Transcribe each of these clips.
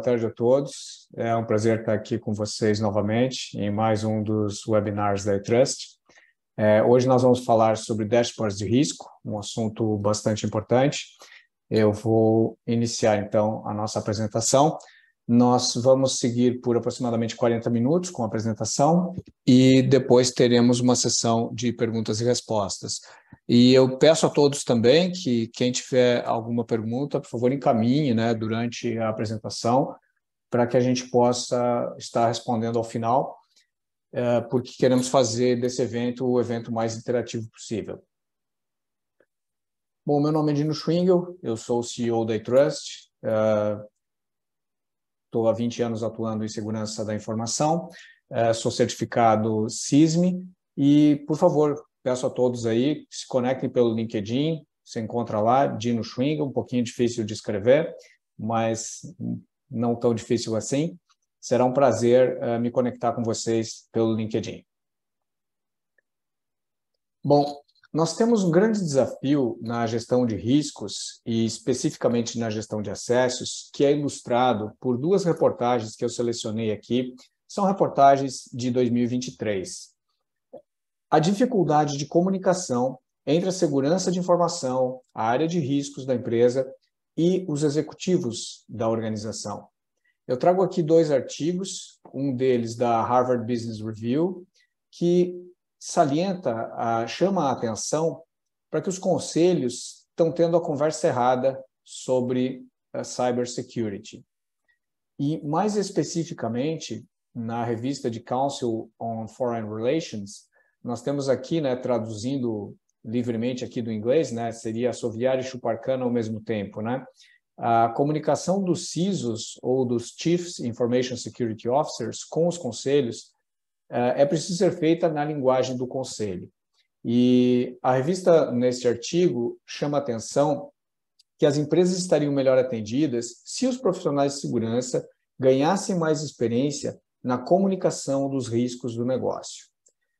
tarde a todos. É um prazer estar aqui com vocês novamente em mais um dos webinars da iTrust. Hoje nós vamos falar sobre dashboards de risco, um assunto bastante importante. Eu vou iniciar, então, a nossa apresentação. Nós vamos seguir por aproximadamente 40 minutos com a apresentação e depois teremos uma sessão de perguntas e respostas. E eu peço a todos também que quem tiver alguma pergunta, por favor, encaminhe, né, durante a apresentação, para que a gente possa estar respondendo ao final, porque queremos fazer desse evento o evento mais interativo possível. Bom, meu nome é Dino Schwingel, eu sou o CEO da iTrust. Estou há 20 anos atuando em segurança da informação, sou certificado CISM e, por favor, peço a todos aí que se conectem pelo LinkedIn, você encontra lá, Dino Schwingel, um pouquinho difícil de escrever, mas não tão difícil assim. Será um prazer me conectar com vocês pelo LinkedIn. Bom, nós temos um grande desafio na gestão de riscos e especificamente na gestão de acessos, que é ilustrado por duas reportagens que eu selecionei aqui. São reportagens de 2023. A dificuldade de comunicação entre a segurança de informação, a área de riscos da empresa e os executivos da organização. Eu trago aqui dois artigos, um deles da Harvard Business Review, que chama a atenção para que os conselhos estão tendo a conversa errada sobre a cybersecurity. E, mais especificamente, na revista de Council on Foreign Relations, nós temos aqui, né, traduzindo livremente aqui do inglês, né, seria assoviar e chupar cana ao mesmo tempo, né? A comunicação dos CISOs, ou dos Chief Information Security Officers, com os conselhos, é preciso ser feita na linguagem do conselho. E a revista, neste artigo, chama a atenção que as empresas estariam melhor atendidas se os profissionais de segurança ganhassem mais experiência na comunicação dos riscos do negócio.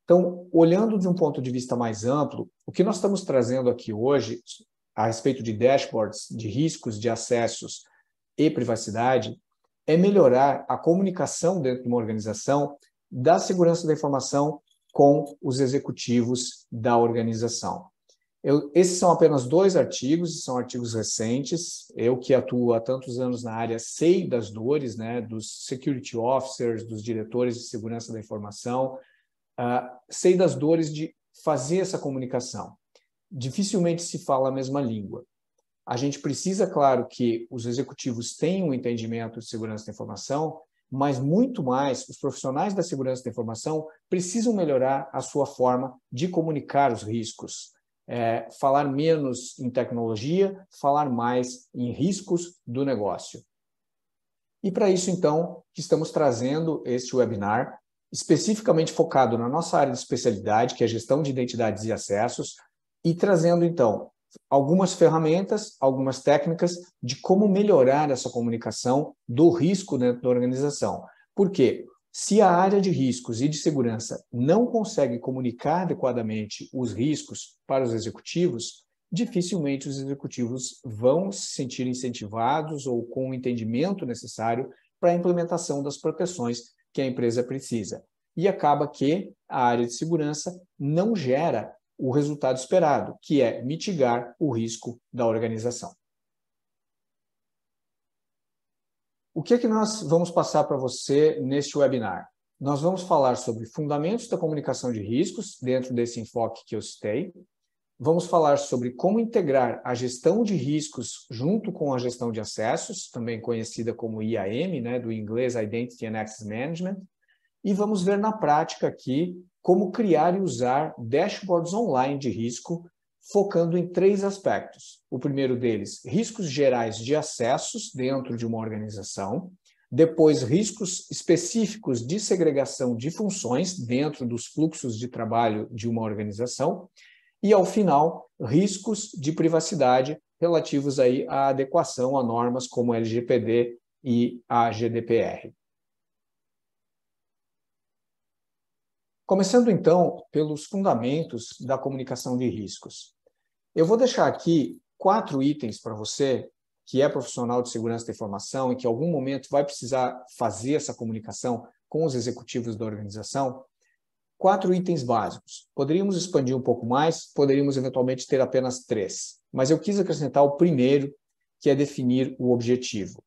Então, olhando de um ponto de vista mais amplo, o que nós estamos trazendo aqui hoje, a respeito de dashboards, de riscos, de acessos e privacidade, é melhorar a comunicação dentro de uma organização da segurança da informação com os executivos da organização. Esses são apenas dois artigos, são artigos recentes. Eu que atuo há tantos anos na área sei das dores, né, dos security officers, dos diretores de segurança da informação, sei das dores de fazer essa comunicação. Dificilmente se fala a mesma língua. A gente precisa, claro, que os executivos tenham um entendimento de segurança da informação, mas muito mais, os profissionais da segurança da informação precisam melhorar a sua forma de comunicar os riscos. Falar menos em tecnologia, falar mais em riscos do negócio. E para isso, então, que estamos trazendo este webinar, especificamente focado na nossa área de especialidade, que é a gestão de identidades e acessos, e trazendo, então, algumas ferramentas, algumas técnicas de como melhorar essa comunicação do risco dentro da organização. Por quê? Se a área de riscos e de segurança não consegue comunicar adequadamente os riscos para os executivos, dificilmente os executivos vão se sentir incentivados ou com o entendimento necessário para a implementação das proteções que a empresa precisa. E acaba que a área de segurança não gera o resultado esperado, que é mitigar o risco da organização. O que é que nós vamos passar para você neste webinar? Nós vamos falar sobre fundamentos da comunicação de riscos, dentro desse enfoque que eu citei. Vamos falar sobre como integrar a gestão de riscos junto com a gestão de acessos, também conhecida como IAM, né, do inglês Identity and Access Management. E vamos ver na prática aqui como criar e usar dashboards online de risco, focando em três aspectos. O primeiro deles, riscos gerais de acessos dentro de uma organização. Depois, riscos específicos de segregação de funções dentro dos fluxos de trabalho de uma organização. E, ao final, riscos de privacidade relativos aí à adequação a normas como a LGPD e a GDPR. Começando, então, pelos fundamentos da comunicação de riscos. Eu vou deixar aqui 4 itens para você que é profissional de segurança da informação e que em algum momento vai precisar fazer essa comunicação com os executivos da organização, 4 itens básicos. Poderíamos expandir um pouco mais, poderíamos eventualmente ter apenas 3, mas eu quis acrescentar o primeiro, que é definir o objetivo.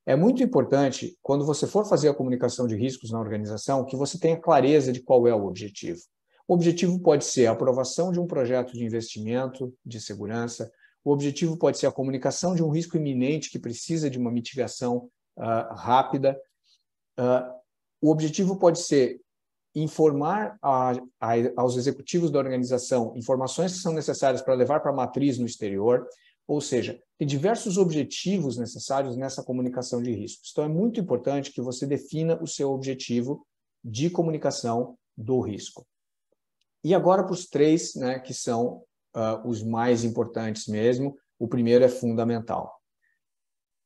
É muito importante, quando você for fazer a comunicação de riscos na organização, que você tenha clareza de qual é o objetivo. O objetivo pode ser a aprovação de um projeto de investimento de segurança, o objetivo pode ser a comunicação de um risco iminente que precisa de uma mitigação rápida, o objetivo pode ser informar aos executivos da organização informações que são necessárias para levar para a matriz no exterior, ou seja, tem diversos objetivos necessários nessa comunicação de riscos. Então, é muito importante que você defina o seu objetivo de comunicação do risco. E agora para os 3, né, que são os mais importantes mesmo. O primeiro é fundamental.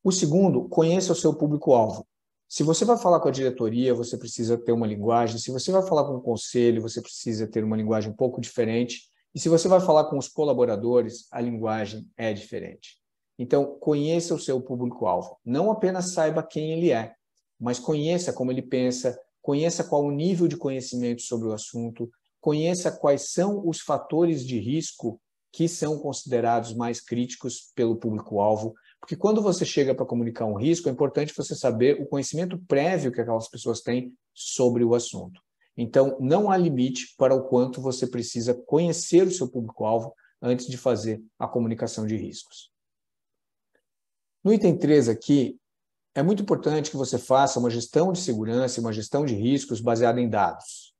O segundo, conheça o seu público-alvo. Se você vai falar com a diretoria, você precisa ter uma linguagem. Se você vai falar com o conselho, você precisa ter uma linguagem um pouco diferente. E se você vai falar com os colaboradores, a linguagem é diferente. Então, conheça o seu público-alvo. Não apenas saiba quem ele é, mas conheça como ele pensa, conheça qual o nível de conhecimento sobre o assunto, conheça quais são os fatores de risco que são considerados mais críticos pelo público-alvo, porque quando você chega para comunicar um risco, é importante você saber o conhecimento prévio que aquelas pessoas têm sobre o assunto. Então, não há limite para o quanto você precisa conhecer o seu público-alvo antes de fazer a comunicação de riscos. No item 3 aqui, é muito importante que você faça uma gestão de segurança e uma gestão de riscos baseada em dados.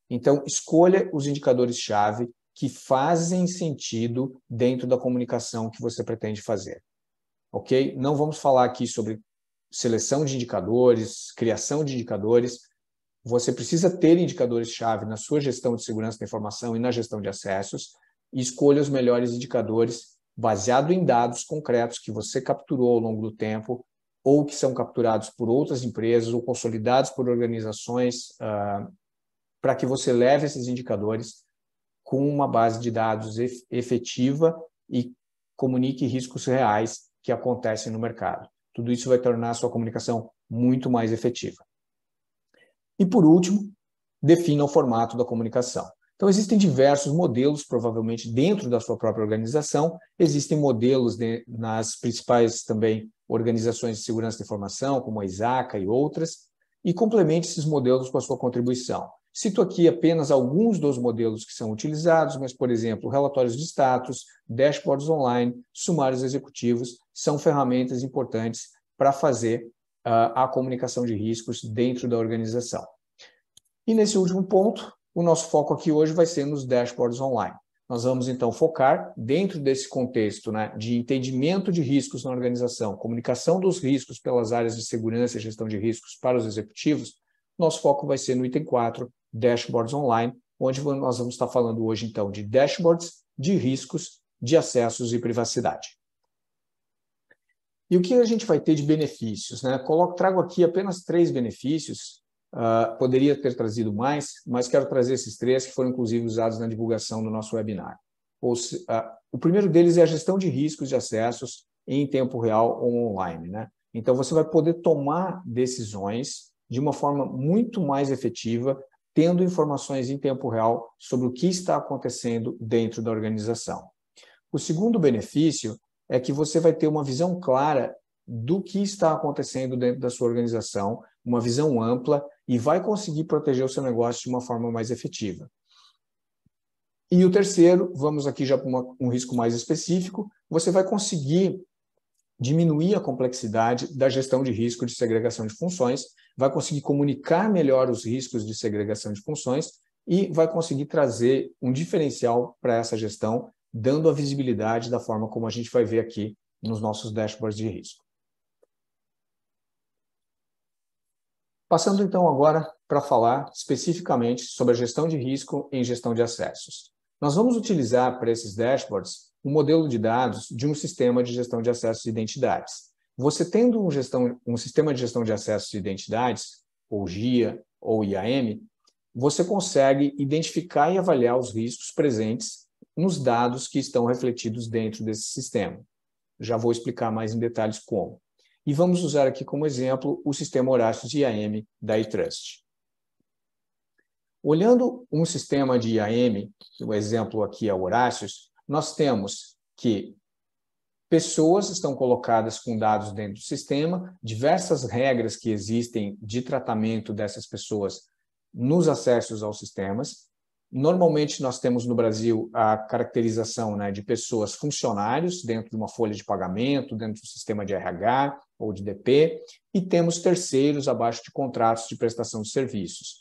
Então, escolha os indicadores-chave que fazem sentido dentro da comunicação que você pretende fazer. Ok? Não vamos falar aqui sobre seleção de indicadores, criação de indicadores. Você precisa ter indicadores-chave na sua gestão de segurança da informação e na gestão de acessos e escolha os melhores indicadores baseado em dados concretos que você capturou ao longo do tempo ou que são capturados por outras empresas ou consolidados por organizações para que você leve esses indicadores com uma base de dados efetiva e comunique riscos reais que acontecem no mercado. Tudo isso vai tornar a sua comunicação muito mais efetiva. E, por último, defina o formato da comunicação. Então, existem diversos modelos, provavelmente, dentro da sua própria organização. Existem modelos nas principais também organizações de segurança da informação, como a ISACA e outras, e complemente esses modelos com a sua contribuição. Cito aqui apenas alguns dos modelos que são utilizados, mas, por exemplo, relatórios de status, dashboards online, sumários executivos, são ferramentas importantes para fazer a comunicação de riscos dentro da organização. E nesse último ponto, o nosso foco aqui hoje vai ser nos dashboards online. Nós vamos, então, focar dentro desse contexto, né, de entendimento de riscos na organização, comunicação dos riscos pelas áreas de segurança e gestão de riscos para os executivos. Nosso foco vai ser no item 4, dashboards online, onde nós vamos estar falando hoje, então, de dashboards, de riscos, de acessos e privacidade. E o que a gente vai ter de benefícios, né? Trago aqui apenas 3 benefícios, poderia ter trazido mais, mas quero trazer esses 3 que foram, inclusive, usados na divulgação do nosso webinar. O primeiro deles é a gestão de riscos de acessos em tempo real ou online, né? Então, você vai poder tomar decisões de uma forma muito mais efetiva, tendo informações em tempo real sobre o que está acontecendo dentro da organização. O segundo benefício é que você vai ter uma visão clara do que está acontecendo dentro da sua organização, uma visão ampla, e vai conseguir proteger o seu negócio de uma forma mais efetiva. E o terceiro, vamos aqui já para um risco mais específico, você vai conseguir diminuir a complexidade da gestão de risco de segregação de funções, vai conseguir comunicar melhor os riscos de segregação de funções e vai conseguir trazer um diferencial para essa gestão, dando a visibilidade da forma como a gente vai ver aqui nos nossos dashboards de risco. Passando então agora para falar especificamente sobre a gestão de risco em gestão de acessos. Nós vamos utilizar para esses dashboards um modelo de dados de um sistema de gestão de acessos e identidades. Você tendo um sistema de gestão de acessos e identidades, ou GIA ou IAM, você consegue identificar e avaliar os riscos presentes nos dados que estão refletidos dentro desse sistema. já vou explicar mais em detalhes como. E vamos usar aqui como exemplo o sistema Horácios IAM da eTrust. Olhando um sistema de IAM, o exemplo aqui é o Horácios, nós temos que pessoas estão colocadas com dados dentro do sistema, diversas regras que existem de tratamento dessas pessoas nos acessos aos sistemas. Normalmente, nós temos no Brasil a caracterização, né, de pessoas funcionários dentro de uma folha de pagamento, dentro do sistema de RH ou de DP, e temos terceiros abaixo de contratos de prestação de serviços.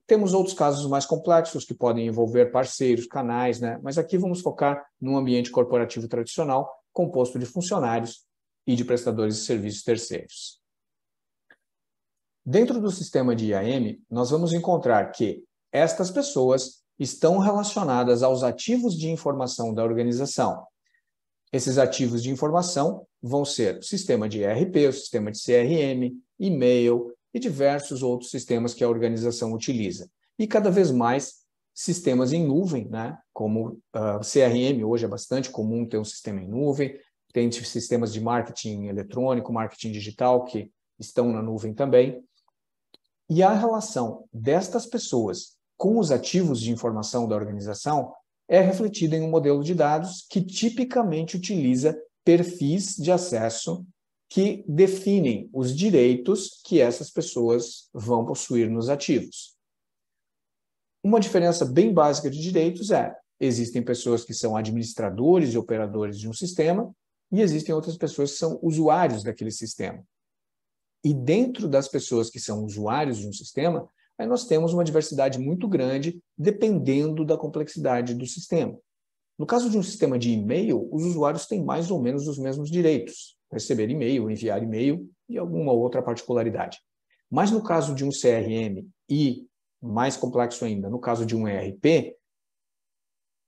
Temos outros casos mais complexos que podem envolver parceiros, canais, né? Mas aqui vamos focar num ambiente corporativo tradicional, composto de funcionários e de prestadores de serviços terceiros. Dentro do sistema de IAM, nós vamos encontrar que estas pessoas estão relacionadas aos ativos de informação da organização. Esses ativos de informação vão ser o sistema de ERP, o sistema de CRM, e-mail e diversos outros sistemas que a organização utiliza. E cada vez mais sistemas em nuvem, né? Como CRM, hoje é bastante comum ter um sistema em nuvem, tem sistemas de marketing eletrônico, marketing digital, que estão na nuvem também. E a relação destas pessoas com os ativos de informação da organização é refletida em um modelo de dados que tipicamente utiliza perfis de acesso que definem os direitos que essas pessoas vão possuir nos ativos. Uma diferença bem básica de direitos existem pessoas que são administradores e operadores de um sistema e existem outras pessoas que são usuários daquele sistema. E dentro das pessoas que são usuários de um sistema, aí nós temos uma diversidade muito grande dependendo da complexidade do sistema. No caso de um sistema de e-mail, os usuários têm mais ou menos os mesmos direitos. Receber e-mail, enviar e-mail e alguma outra particularidade. Mas no caso de um CRM e, mais complexo ainda, no caso de um ERP,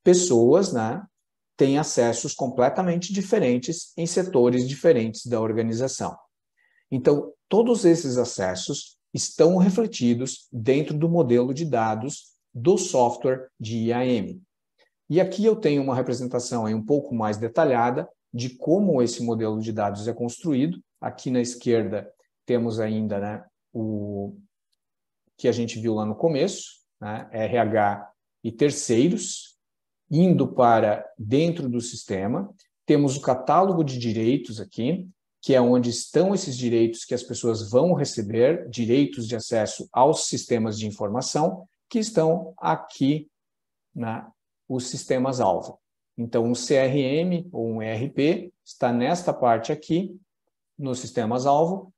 pessoas, né, têm acessos completamente diferentes em setores diferentes da organização. Então, todos esses acessos estão refletidos dentro do modelo de dados do software de IAM. E aqui eu tenho uma representação aí um pouco mais detalhada de como esse modelo de dados é construído. Aqui na esquerda temos ainda, né, o que a gente viu lá no começo, né, RH e terceiros, indo para dentro do sistema. Temos o catálogo de direitos aqui, que é onde estão esses direitos que as pessoas vão receber, direitos de acesso aos sistemas de informação, que estão aqui, né, os sistemas-alvo. Então, um CRM ou um ERP está nesta parte aqui, nos sistemas-alvo,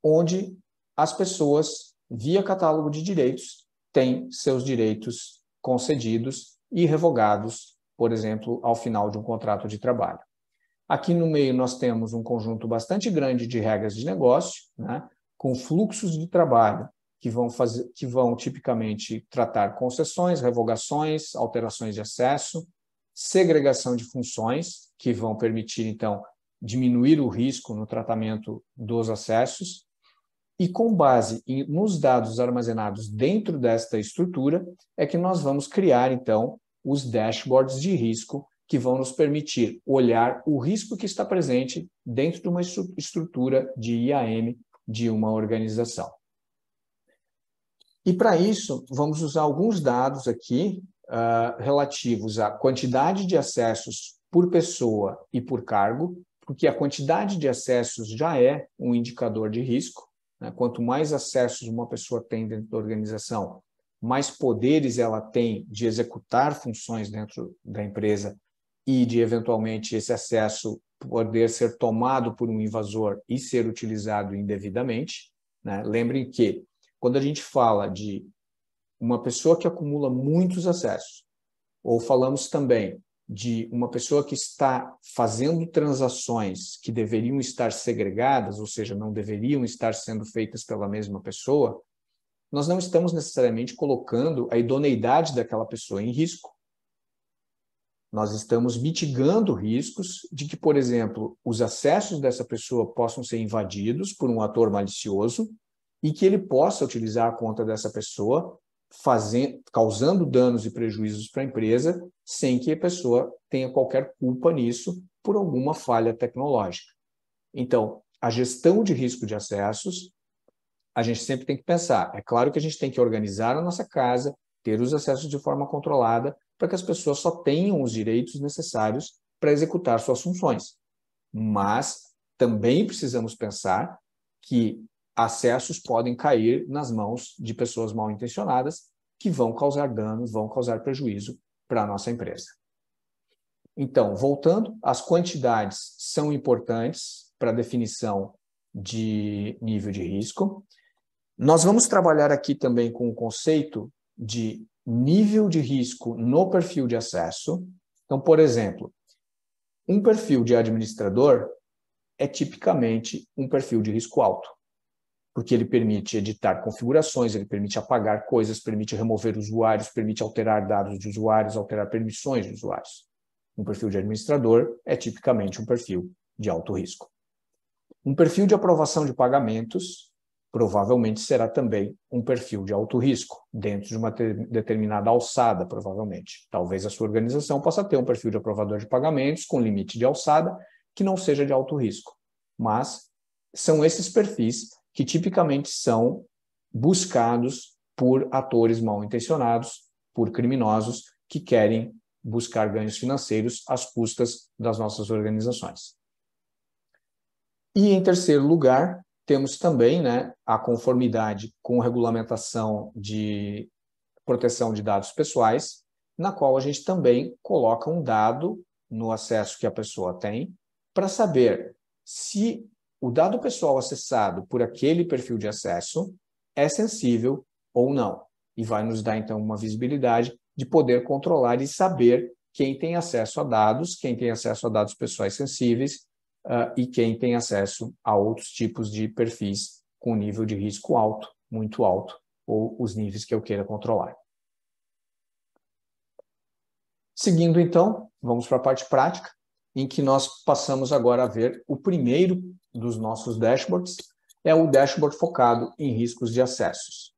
onde as pessoas, via catálogo de direitos, têm seus direitos concedidos e revogados, por exemplo, ao final de um contrato de trabalho. Aqui no meio nós temos um conjunto bastante grande de regras de negócio, né, com fluxos de trabalho que vão tipicamente tratar concessões, revogações, alterações de acesso, segregação de funções, que vão permitir, então, diminuir o risco no tratamento dos acessos, e com base nos dados armazenados dentro desta estrutura, é que nós vamos criar, então, os dashboards de risco, que vão nos permitir olhar o risco que está presente dentro de uma estrutura de IAM de uma organização. E para isso, vamos usar alguns dados aqui relativos à quantidade de acessos por pessoa e por cargo, porque a quantidade de acessos já é um indicador de risco, né? Quanto mais acessos uma pessoa tem dentro da organização, mais poderes ela tem de executar funções dentro da empresa e de, eventualmente, esse acesso poder ser tomado por um invasor e ser utilizado indevidamente, né? Lembrem que, quando a gente fala de uma pessoa que acumula muitos acessos, ou falamos também de uma pessoa que está fazendo transações que deveriam estar segregadas, ou seja, não deveriam estar sendo feitas pela mesma pessoa, nós não estamos necessariamente colocando a idoneidade daquela pessoa em risco. Nós estamos mitigando riscos de que, por exemplo, os acessos dessa pessoa possam ser invadidos por um ator malicioso e que ele possa utilizar a conta dessa pessoa causando danos e prejuízos para a empresa, sem que a pessoa tenha qualquer culpa nisso por alguma falha tecnológica. Então, a gestão de risco de acessos, a gente sempre tem que pensar. É claro que a gente tem que organizar a nossa casa, ter os acessos de forma controlada, para que as pessoas só tenham os direitos necessários para executar suas funções. Mas também precisamos pensar que acessos podem cair nas mãos de pessoas mal intencionadas que vão causar danos, vão causar prejuízo para a nossa empresa. Então, voltando, as quantidades são importantes para a definição de nível de risco. Nós vamos trabalhar aqui também com o conceito de nível de risco no perfil de acesso. Então, por exemplo, um perfil de administrador é tipicamente um perfil de risco alto, porque ele permite editar configurações, ele permite apagar coisas, permite remover usuários, permite alterar dados de usuários, alterar permissões de usuários. Um perfil de administrador é tipicamente um perfil de alto risco. Um perfil de aprovação de pagamentos provavelmente será também um perfil de alto risco, dentro de uma determinada alçada, provavelmente. Talvez a sua organização possa ter um perfil de aprovador de pagamentos com limite de alçada que não seja de alto risco. Mas são esses perfis que tipicamente são buscados por atores mal intencionados, por criminosos que querem buscar ganhos financeiros às custas das nossas organizações. E, em terceiro lugar, temos também, a conformidade com a regulamentação de proteção de dados pessoais, na qual a gente também coloca um dado no acesso que a pessoa tem, para saber se o dado pessoal acessado por aquele perfil de acesso é sensível ou não. E vai nos dar, então, uma visibilidade de poder controlar e saber quem tem acesso a dados, quem tem acesso a dados pessoais sensíveis, e quem tem acesso a outros tipos de perfis com nível de risco alto, muito alto, ou os níveis que eu queira controlar. Seguindo, então, vamos para a parte prática, em que nós passamos agora a ver o primeiro dos nossos dashboards, é o dashboard focado em riscos de acessos.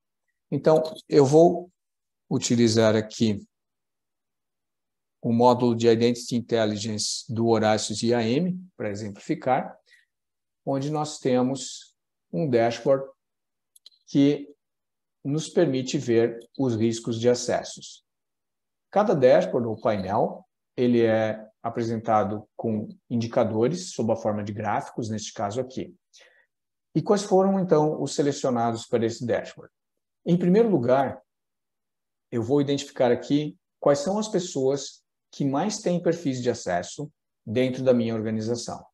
Então, eu vou utilizar aqui o módulo de Identity Intelligence do Horácios IAM, para exemplificar, onde nós temos um dashboard que nos permite ver os riscos de acessos. Cada dashboard, ou painel, ele é apresentado com indicadores sob a forma de gráficos, neste caso aqui. E quais foram, então, os selecionados para esse dashboard? Em primeiro lugar, eu vou identificar aqui quais são as pessoas que mais têm perfis de acesso dentro da minha organização.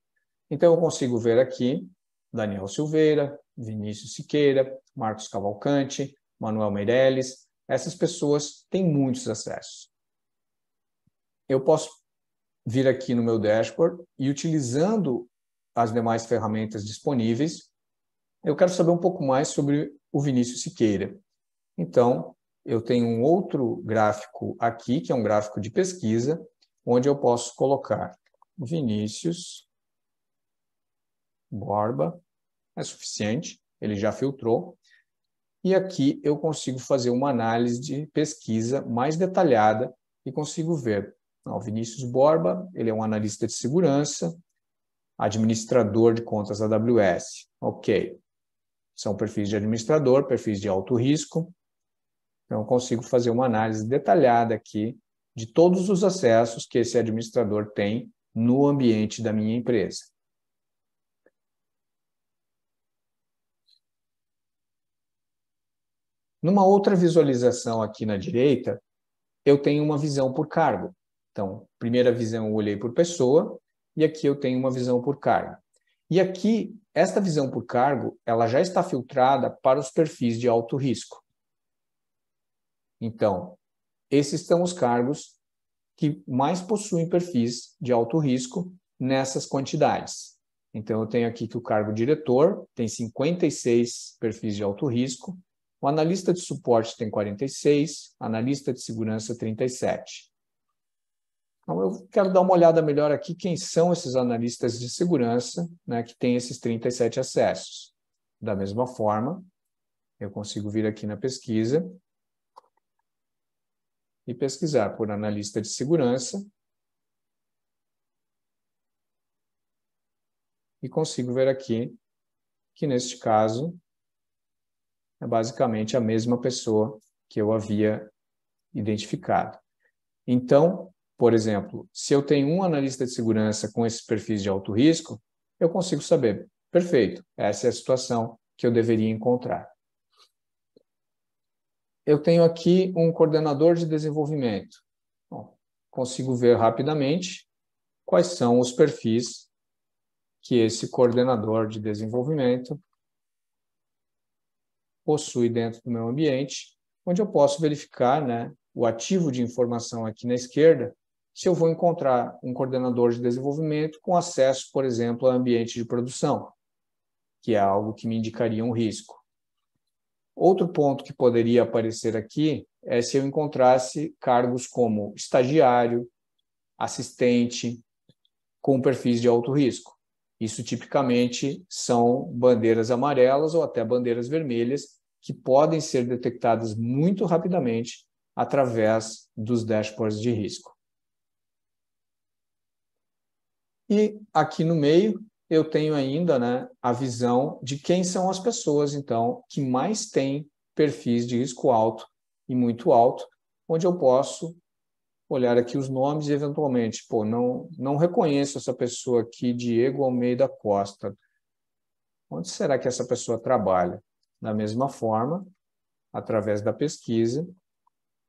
Então, eu consigo ver aqui Daniel Silveira, Vinícius Siqueira, Marcos Cavalcante, Manuel Meirelles. Essas pessoas têm muitos acessos. Eu posso vir aqui no meu dashboard e, utilizando as demais ferramentas disponíveis, eu quero saber um pouco mais sobre o Vinícius Siqueira. Então, eu tenho um outro gráfico aqui, que é um gráfico de pesquisa, onde eu posso colocar Vinícius Borba, é suficiente, ele já filtrou. E aqui eu consigo fazer uma análise de pesquisa mais detalhada e consigo ver. O Vinícius Borba, ele é um analista de segurança, administrador de contas AWS. Ok. São perfis de administrador, perfis de alto risco. Então, eu consigo fazer uma análise detalhada aqui de todos os acessos que esse administrador tem no ambiente da minha empresa. Numa outra visualização aqui na direita, eu tenho uma visão por cargo. Então, primeira visão eu olhei por pessoa, e aqui eu tenho uma visão por cargo. E aqui, esta visão por cargo, ela já está filtrada para os perfis de alto risco. Então, esses são os cargos que mais possuem perfis de alto risco nessas quantidades. Então, eu tenho aqui que o cargo diretor tem 56 perfis de alto risco, o analista de suporte tem 46, analista de segurança 37. Então, eu quero dar uma olhada melhor aqui quem são esses analistas de segurança, que têm esses 37 acessos. Da mesma forma, eu consigo vir aqui na pesquisa e pesquisar por analista de segurança e consigo ver aqui que, neste caso, é basicamente a mesma pessoa que eu havia identificado. Então, por exemplo, se eu tenho um analista de segurança com esses perfis de alto risco, eu consigo saber, perfeito, essa é a situação que eu deveria encontrar. Eu tenho aqui um coordenador de desenvolvimento. Bom, consigo ver rapidamente quais são os perfis que esse coordenador de desenvolvimento possui dentro do meu ambiente, onde eu posso verificar, né, o ativo de informação aqui na esquerda, se eu vou encontrar um coordenador de desenvolvimento com acesso, por exemplo, a ambiente de produção, que é algo que me indicaria um risco. Outro ponto que poderia aparecer aqui é se eu encontrasse cargos como estagiário, assistente, com perfis de alto risco. Isso tipicamente são bandeiras amarelas ou até bandeiras vermelhas que podem ser detectadas muito rapidamente através dos dashboards de risco. E aqui no meio eu tenho ainda, né, a visão de quem são as pessoas, então, que mais têm perfis de risco alto e muito alto, onde eu posso olhar aqui os nomes e, eventualmente, não reconheço essa pessoa aqui, Diego Almeida Costa. Onde será que essa pessoa trabalha? Da mesma forma, através da pesquisa,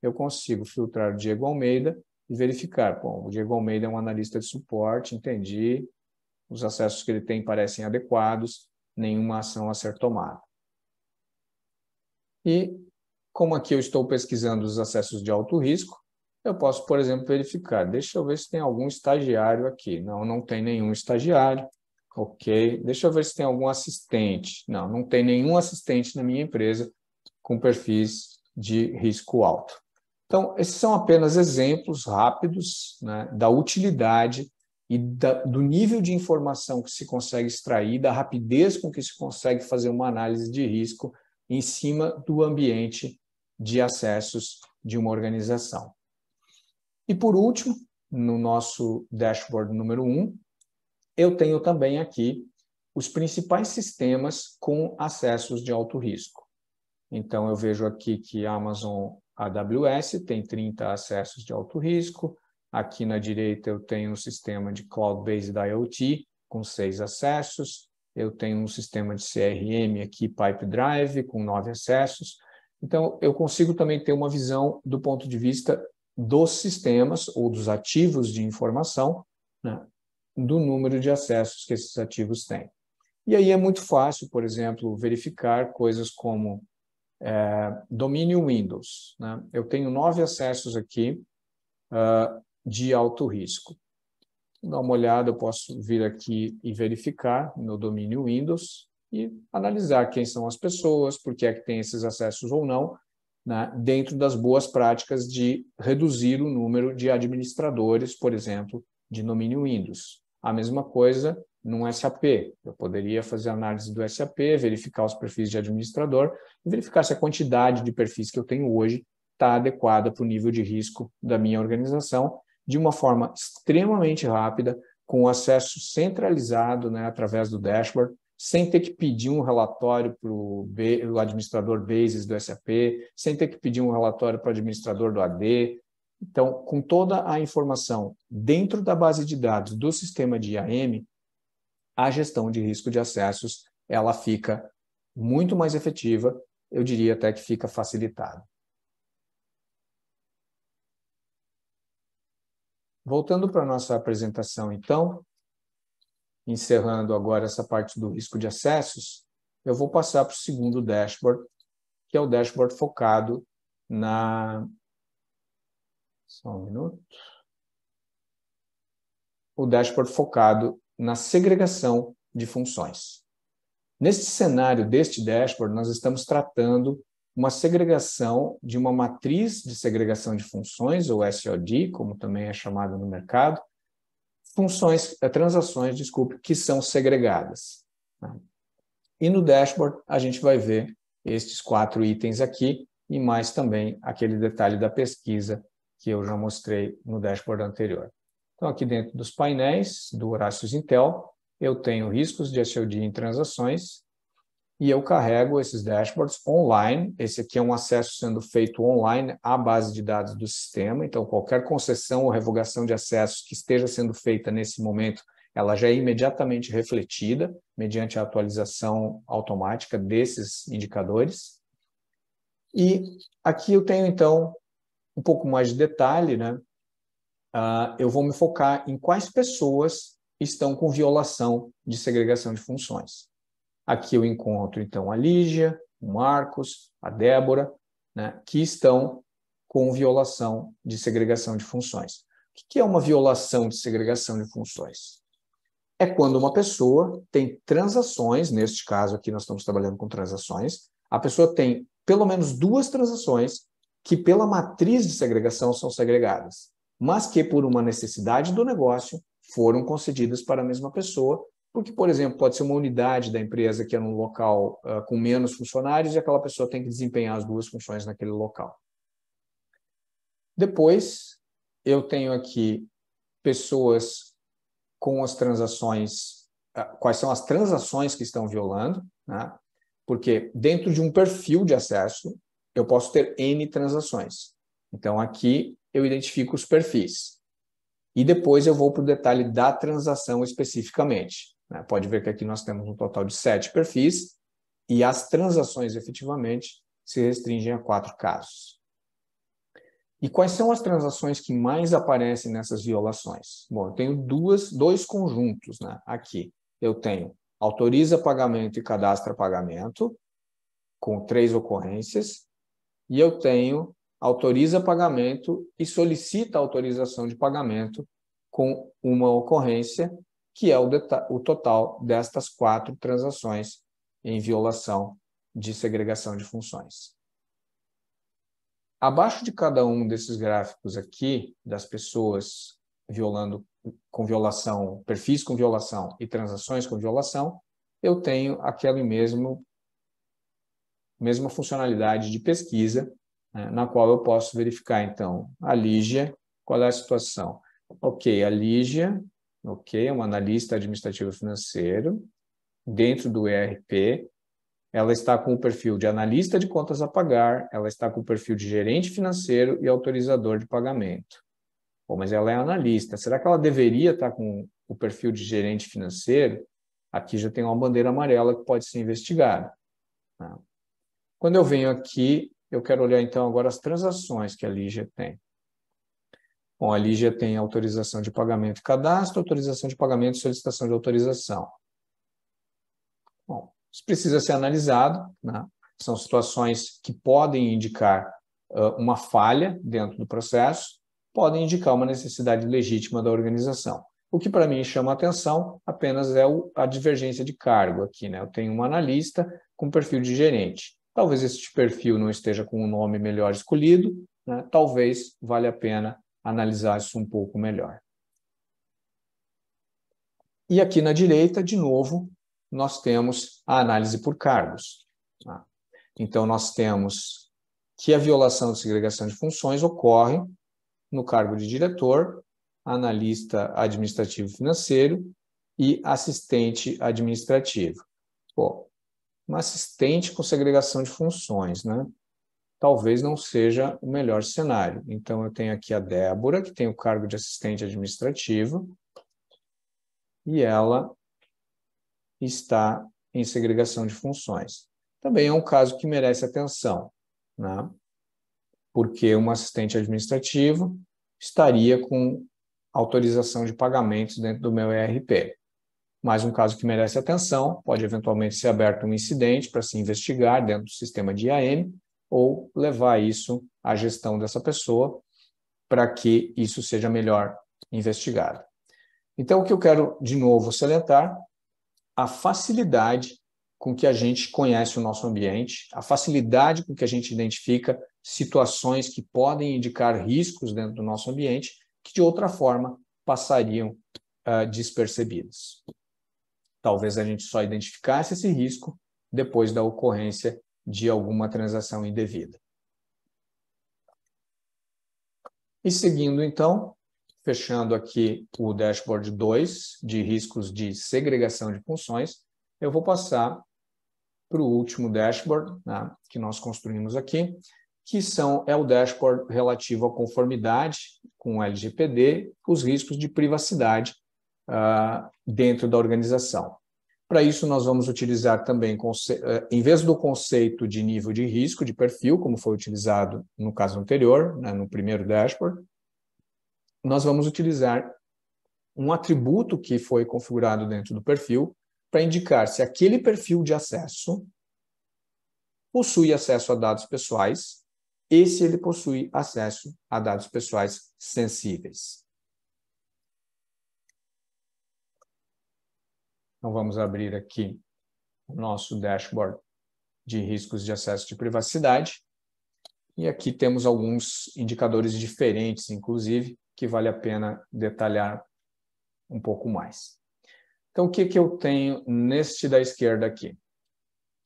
eu consigo filtrar o Diego Almeida e verificar. Bom, o Diego Almeida é um analista de suporte, entendi, os acessos que ele tem parecem adequados, nenhuma ação a ser tomada. E, como aqui eu estou pesquisando os acessos de alto risco, eu posso, por exemplo, verificar. Deixa eu ver se tem algum estagiário aqui. Não, não tem nenhum estagiário. Ok. Deixa eu ver se tem algum assistente. Não, não tem nenhum assistente na minha empresa com perfis de risco alto. Então, esses são apenas exemplos rápidos, né, da utilidade e do nível de informação que se consegue extrair, da rapidez com que se consegue fazer uma análise de risco em cima do ambiente de acessos de uma organização. E, por último, no nosso dashboard número 1, eu tenho também aqui os principais sistemas com acessos de alto risco. Então, eu vejo aqui que a Amazon AWS tem 30 acessos de alto risco. Aqui na direita eu tenho um sistema de Cloud-Based IoT com 6 acessos. Eu tenho um sistema de CRM aqui, Pipedrive, com 9 acessos. Então, eu consigo também ter uma visão do ponto de vista dos sistemas ou dos ativos de informação, né, do número de acessos que esses ativos têm. E aí é muito fácil, por exemplo, verificar coisas como domínio Windows, né? Eu tenho 9 acessos aqui de alto risco. Vou dar uma olhada, eu posso vir aqui e verificar o meu domínio Windows e analisar quem são as pessoas, por que é que tem esses acessos ou não, né, dentro das boas práticas de reduzir o número de administradores, por exemplo, de domínio Windows. A mesma coisa num SAP. Eu poderia fazer análise do SAP, verificar os perfis de administrador e verificar se a quantidade de perfis que eu tenho hoje está adequada para o nível de risco da minha organização, de uma forma extremamente rápida, com acesso centralizado, né, através do dashboard, sem ter que pedir um relatório para o administrador Basis do SAP, sem ter que pedir um relatório para o administrador do AD. Então, com toda a informação dentro da base de dados do sistema de IAM, a gestão de risco de acessos ela fica muito mais efetiva, eu diria até que fica facilitada. Voltando para a nossa apresentação, então, encerrando agora essa parte do risco de acessos, eu vou passar para o segundo dashboard, que é o dashboard focado na... Só um minuto. O dashboard focado na segregação de funções. Neste cenário deste dashboard, nós estamos tratando uma segregação de uma matriz de segregação de funções, ou SOD, como também é chamado no mercado, transações, que são segregadas. E no dashboard a gente vai ver estes 4 itens aqui e mais também aquele detalhe da pesquisa que eu já mostrei no dashboard anterior. Então, aqui dentro dos painéis do Horácios Intel, eu tenho riscos de SOD em transações e eu carrego esses dashboards online. Esse aqui é um acesso sendo feito online à base de dados do sistema. Então, qualquer concessão ou revogação de acessos que esteja sendo feita nesse momento, ela já é imediatamente refletida mediante a atualização automática desses indicadores. E aqui eu tenho, então, um pouco mais de detalhe, né? Eu vou me focar em quais pessoas estão com violação de segregação de funções. Aqui eu encontro, então, a Lígia, o Marcos, a Débora, né, que estão com violação de segregação de funções. O que é uma violação de segregação de funções? É quando uma pessoa tem transações, neste caso aqui nós estamos trabalhando com transações, a pessoa tem pelo menos 2 transações que pela matriz de segregação são segregadas, mas que por uma necessidade do negócio foram concedidas para a mesma pessoa, porque, por exemplo, pode ser uma unidade da empresa que é num local com menos funcionários e aquela pessoa tem que desempenhar as 2 funções naquele local. Depois, eu tenho aqui pessoas com as transações, quais são as transações que estão violando, né? Porque dentro de um perfil de acesso, eu posso ter N transações. Então, aqui eu identifico os perfis. E depois eu vou para o detalhe da transação especificamente. Né? Pode ver que aqui nós temos um total de 7 perfis e as transações efetivamente se restringem a 4 casos. E quais são as transações que mais aparecem nessas violações? Bom, eu tenho dois conjuntos, né? Aqui. Eu tenho autoriza pagamento e cadastra pagamento, com 3 ocorrências, e eu tenho autoriza pagamento e solicita autorização de pagamento com uma ocorrência, que é o total destas 4 transações em violação de segregação de funções. Abaixo de cada um desses gráficos aqui, das pessoas violando com violação, perfis com violação e transações com violação, eu tenho aquela mesma funcionalidade de pesquisa, né, na qual eu posso verificar, então, a Lígia, qual é a situação? Ok, a Lígia, ok, é uma analista administrativo financeiro, dentro do ERP, ela está com o perfil de analista de contas a pagar, ela está com o perfil de gerente financeiro e autorizador de pagamento. Bom, mas ela é analista. Será que ela deveria estar com o perfil de gerente financeiro? Aqui já tem uma bandeira amarela que pode ser investigada. Quando eu venho aqui, eu quero olhar então agora as transações que a Lígia tem. Bom, a Lígia tem autorização de pagamento e cadastro, autorização de pagamento e solicitação de autorização. Bom, isso precisa ser analisado, né? São situações que podem indicar uma falha dentro do processo, podem indicar uma necessidade legítima da organização. O que para mim chama a atenção apenas é a divergência de cargo aqui, né? Eu tenho um analista com perfil de gerente. Talvez este perfil não esteja com um nome melhor escolhido, né? Talvez valha a pena analisar isso um pouco melhor. E aqui na direita, de novo, nós temos a análise por cargos. Então, nós temos que a violação de segregação de funções ocorre no cargo de diretor, analista administrativo financeiro e assistente administrativo. Bom, um assistente com segregação de funções, né? Talvez não seja o melhor cenário. Então, eu tenho aqui a Débora, que tem o cargo de assistente administrativo, e ela está em segregação de funções. Também é um caso que merece atenção, né? Porque um assistente administrativo estaria com autorização de pagamentos dentro do meu ERP. Mais um caso que merece atenção, pode eventualmente ser aberto um incidente para se investigar dentro do sistema de IAM ou levar isso à gestão dessa pessoa para que isso seja melhor investigado. Então, o que eu quero, de novo, salientar, a facilidade com que a gente conhece o nosso ambiente, a facilidade com que a gente identifica situações que podem indicar riscos dentro do nosso ambiente, que de outra forma passariam despercebidos. Talvez a gente só identificasse esse risco depois da ocorrência de alguma transação indevida. E seguindo, então, fechando aqui o dashboard 2 de riscos de segregação de funções, eu vou passar para o último dashboard, né, que nós construímos aqui, que é o dashboard relativo à conformidade com o LGPD, os riscos de privacidade dentro da organização. Para isso, nós vamos utilizar também, em vez do conceito de nível de risco, de perfil, como foi utilizado no caso anterior, né, no primeiro dashboard, nós vamos utilizar um atributo que foi configurado dentro do perfil para indicar se aquele perfil de acesso possui acesso a dados pessoais e se ele possui acesso a dados pessoais sensíveis. Então, vamos abrir aqui o nosso dashboard de riscos de acesso de privacidade. E aqui temos alguns indicadores diferentes, inclusive, que vale a pena detalhar um pouco mais. Então, o que eu tenho neste da esquerda aqui?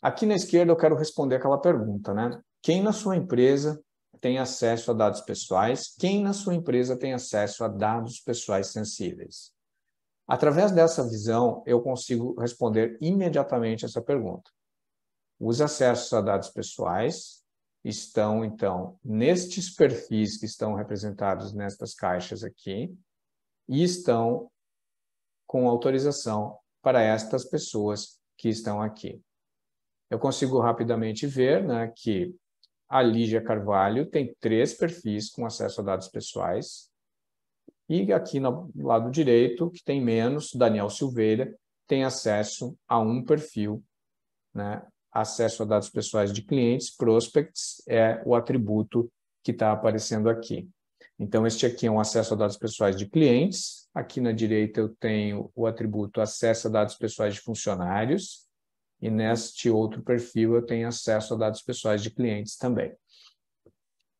Aqui na esquerda eu quero responder aquela pergunta, né? Quem na sua empresa tem acesso a dados pessoais? Quem na sua empresa tem acesso a dados pessoais sensíveis? Através dessa visão, eu consigo responder imediatamente essa pergunta. Os acessos a dados pessoais estão, então, nestes perfis que estão representados nestas caixas aqui e estão com autorização para estas pessoas que estão aqui. Eu consigo rapidamente ver, né, que a Lígia Carvalho tem 3 perfis com acesso a dados pessoais e aqui no lado direito, que tem menos, Daniel Silveira, tem acesso a um perfil, né, acesso a dados pessoais de clientes, prospects é o atributo que está aparecendo aqui. Então, este aqui é um acesso a dados pessoais de clientes. Aqui na direita eu tenho o atributo acesso a dados pessoais de funcionários. E neste outro perfil eu tenho acesso a dados pessoais de clientes também.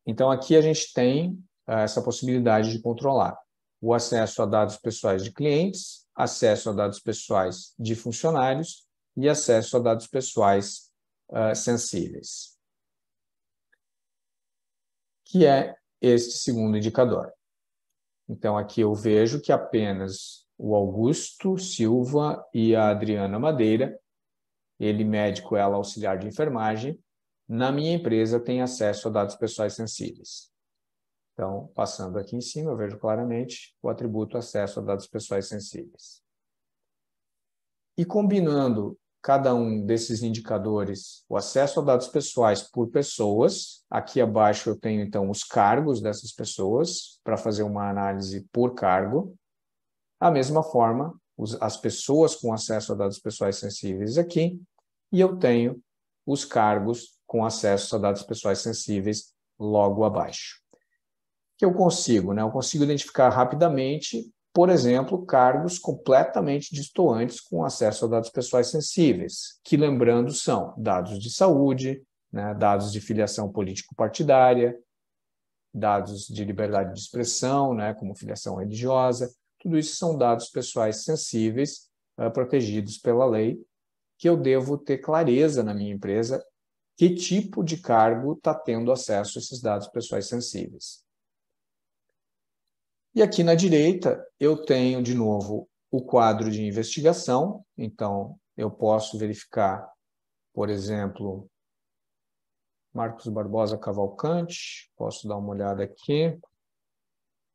Então, aqui a gente tem essa possibilidade de controlar o acesso a dados pessoais de clientes, acesso a dados pessoais de funcionários e acesso a dados pessoais sensíveis, que é este segundo indicador. Então, aqui eu vejo que apenas o Augusto Silva e a Adriana Madeira, ele médico, ela auxiliar de enfermagem, na minha empresa tem acesso a dados pessoais sensíveis. Então, passando aqui em cima, eu vejo claramente o atributo acesso a dados pessoais sensíveis. E combinando cada um desses indicadores, o acesso a dados pessoais por pessoas, aqui abaixo eu tenho, então, os cargos dessas pessoas, para fazer uma análise por cargo. Da mesma forma, as pessoas com acesso a dados pessoais sensíveis aqui, e eu tenho os cargos com acesso a dados pessoais sensíveis logo abaixo. Que eu consigo, né? Eu consigo identificar rapidamente, por exemplo, cargos completamente distoantes com acesso a dados pessoais sensíveis, que, lembrando, são dados de saúde, né? Dados de filiação político-partidária, dados de liberdade de expressão, né? Como filiação religiosa. Tudo isso são dados pessoais sensíveis, protegidos pela lei, que eu devo ter clareza na minha empresa que tipo de cargo está tendo acesso a esses dados pessoais sensíveis. E aqui na direita eu tenho, de novo, o quadro de investigação. Então, eu posso verificar, por exemplo, Marcos Barbosa Cavalcante. Posso dar uma olhada aqui.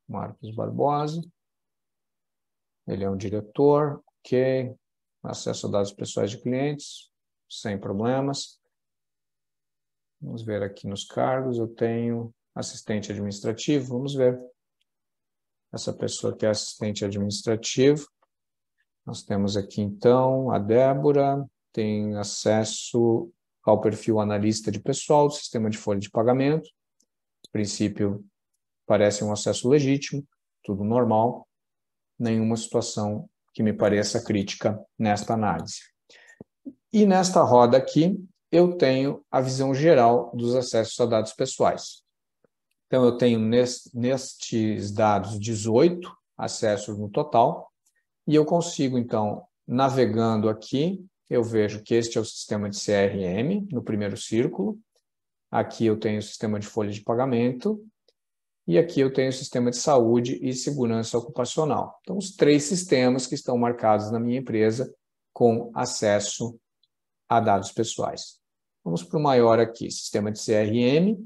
Marcos Barbosa. Ele é um diretor, ok. Acesso a dados pessoais de clientes, sem problemas. Vamos ver aqui nos cargos, eu tenho assistente administrativo, vamos ver. Essa pessoa que é assistente administrativo. Nós temos aqui, então, a Débora, tem acesso ao perfil analista de pessoal do sistema de folha de pagamento. No princípio, parece um acesso legítimo, tudo normal, nenhuma situação que me pareça crítica nesta análise. E nesta roda aqui, eu tenho a visão geral dos acessos a dados pessoais. Então, eu tenho nestes dados 18 acessos no total, e eu consigo, então, navegando aqui, eu vejo que este é o sistema de CRM, no primeiro círculo. Aqui eu tenho o sistema de folha de pagamento, E aqui eu tenho o sistema de saúde e segurança ocupacional. Então, os 3 sistemas que estão marcados na minha empresa com acesso a dados pessoais. Vamos para o maior aqui, sistema de CRM.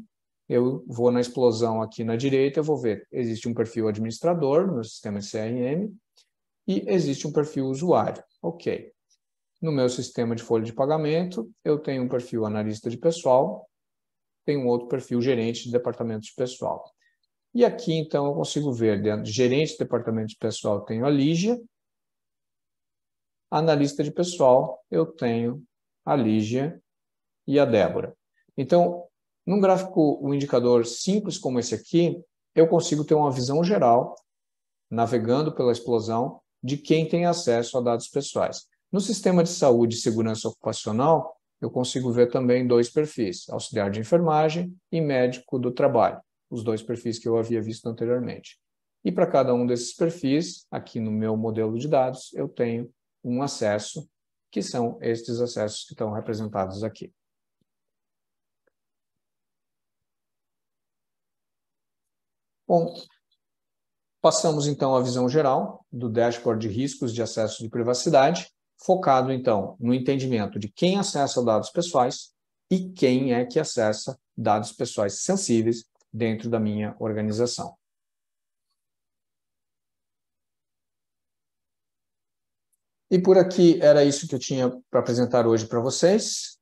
Eu vou na explosão aqui na direita, eu vou ver, existe um perfil administrador no meu sistema de CRM e existe um perfil usuário. Ok. No meu sistema de folha de pagamento, eu tenho um perfil analista de pessoal, tenho um outro perfil gerente de departamento de pessoal. E aqui, então, eu consigo ver, dentro de gerente de departamento de pessoal, eu tenho a Lígia, analista de pessoal, eu tenho a Lígia e a Débora. Então, num gráfico, um indicador simples como esse aqui, eu consigo ter uma visão geral, navegando pela explosão, de quem tem acesso a dados pessoais. No sistema de saúde e segurança ocupacional, eu consigo ver também 2 perfis, auxiliar de enfermagem e médico do trabalho, os 2 perfis que eu havia visto anteriormente. E para cada um desses perfis, aqui no meu modelo de dados, eu tenho um acesso, que são estes acessos que estão representados aqui. Bom, passamos então à visão geral do dashboard de riscos de acesso de privacidade, focado então no entendimento de quem acessa dados pessoais e quem é que acessa dados pessoais sensíveis dentro da minha organização. E por aqui era isso que eu tinha para apresentar hoje para vocês.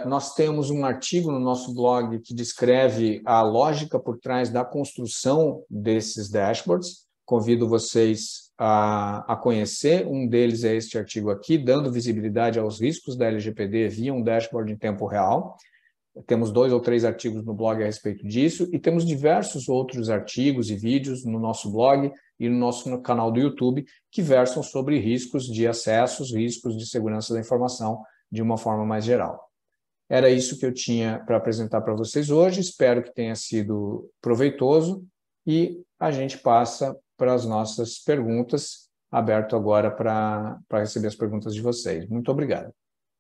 Nós temos um artigo no nosso blog que descreve a lógica por trás da construção desses dashboards. Convido vocês a conhecer. Um deles é este artigo aqui, dando visibilidade aos riscos da LGPD via um dashboard em tempo real. Temos 2 ou 3 artigos no blog a respeito disso e temos diversos outros artigos e vídeos no nosso blog e no nosso canal do YouTube que versam sobre riscos de acessos, riscos de segurança da informação de uma forma mais geral. Era isso que eu tinha para apresentar para vocês hoje, espero que tenha sido proveitoso e a gente passa para as nossas perguntas, aberto agora para receber as perguntas de vocês. Muito obrigado.